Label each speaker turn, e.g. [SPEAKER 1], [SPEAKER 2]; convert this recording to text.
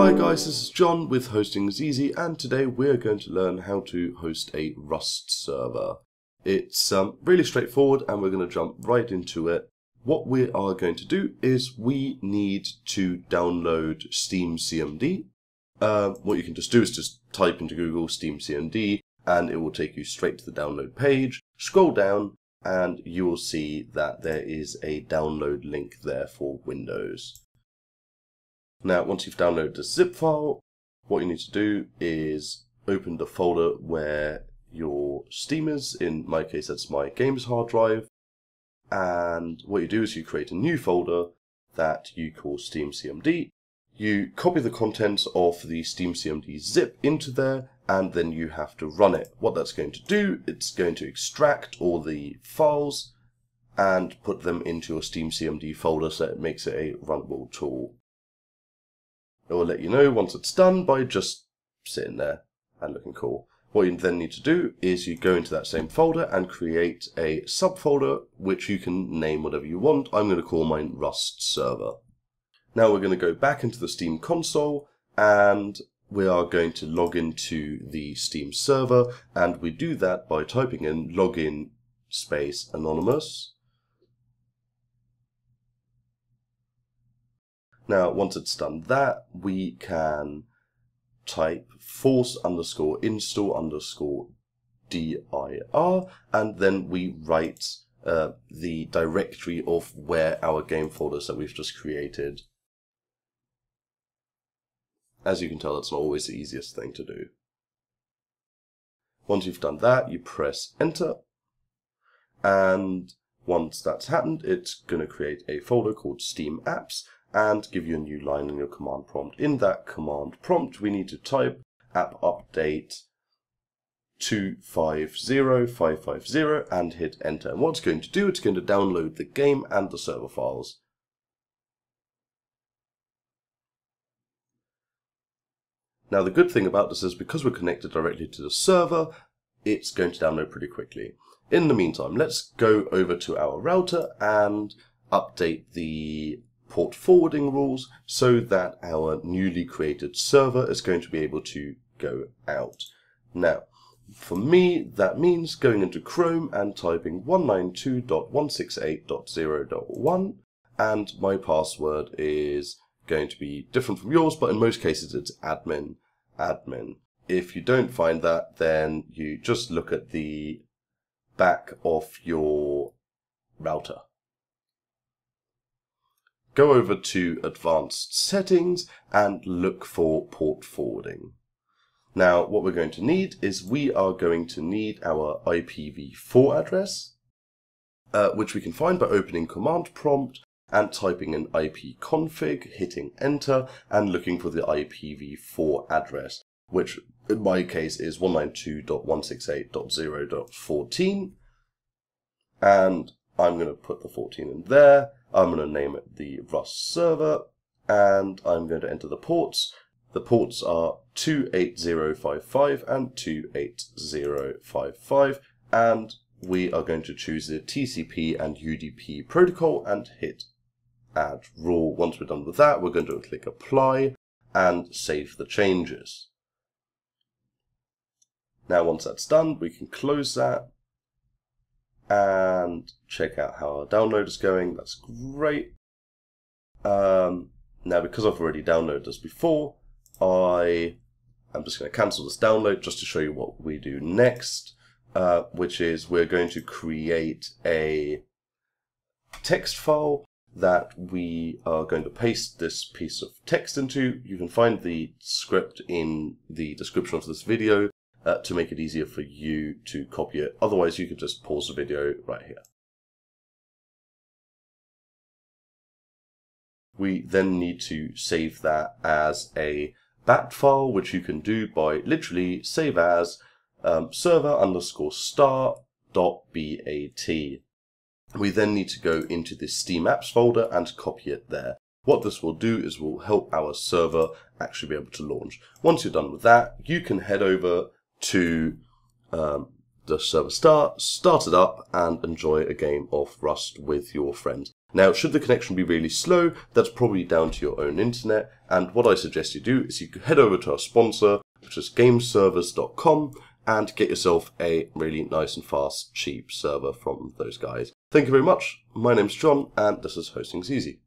[SPEAKER 1] Hi guys, this is John with Hosting is Easy, and today we're going to learn how to host a Rust server. It's really straightforward and we're going to jump right into it. What we are going to do is we need to download SteamCMD. What you can just do is just type into Google SteamCMD and it will take you straight to the download page. Scroll down and you will see that there is a download link there for Windows. Now, once you've downloaded the zip file, what you need to do is open the folder where your Steam is. In my case, that's my games hard drive. And what you do is you create a new folder that you call SteamCMD. You copy the contents of the SteamCMD zip into there, and then you have to run it. What that's going to do, it's going to extract all the files and put them into your SteamCMD folder so it makes it a runnable tool. It will let you know once it's done by just sitting there and looking cool. What you then need to do is you go into that same folder and create a subfolder which you can name whatever you want. I'm going to call mine Rust Server. Now we're going to go back into the Steam console and we are going to log into the Steam server, and we do that by typing in login space anonymous. Now, once it's done that, we can type force_install_dir, and then we write the directory of where our game folders that we've just created. As you can tell, that's not always the easiest thing to do. Once you've done that, you press enter, and once that's happened, it's going to create a folder called Steam Apps and give you a new line in your command prompt. In that command prompt, we need to type app update 250550 and hit enter. And what it's going to do, it's going to download the game and the server files. Now the good thing about this is because we're connected directly to the server, it's going to download pretty quickly. In the meantime, let's go over to our router and update the port forwarding rules so that our newly created server is going to be able to go out. Now, for me, that means going into Chrome and typing 192.168.0.1, and my password is going to be different from yours, but in most cases it's admin. If you don't find that, then you just look at the back of your router. Go over to Advanced Settings and look for Port Forwarding. Now, what we're going to need is we are going to need our IPv4 address, which we can find by opening Command Prompt and typing in ipconfig, hitting Enter, and looking for the IPv4 address, which in my case is 192.168.0.14. And I'm going to put the 14 in there. I'm going to name it the Rust server, and I'm going to enter the ports. The ports are 28055 and 28055, and we are going to choose the TCP and UDP protocol and hit add rule. Once we're done with that, we're going to click apply and save the changes. Now once that's done, we can close that and check out how our download is going. That's great. Now, because I've already downloaded this before, I'm just going to cancel this download just to show you what we do next, which is we're going to create a text file that we are going to paste this piece of text into. You can find the script in the description of this video to make it easier for you to copy it. Otherwise, you could just pause the video right here. We then need to save that as a bat file, which you can do by literally save as server_start.bat. We then need to go into the Steam Apps folder and copy it there. What this will do is will help our server actually be able to launch. Once you're done with that, you can head over to the server start it up, and enjoy a game of Rust with your friends. Now, should the connection be really slow, that's probably down to your own internet, and what I suggest you do is you head over to our sponsor, which is gameservers.com, and get yourself a really nice and fast, cheap server from those guys. Thank you very much. My name's John, and this is Hosting's Easy.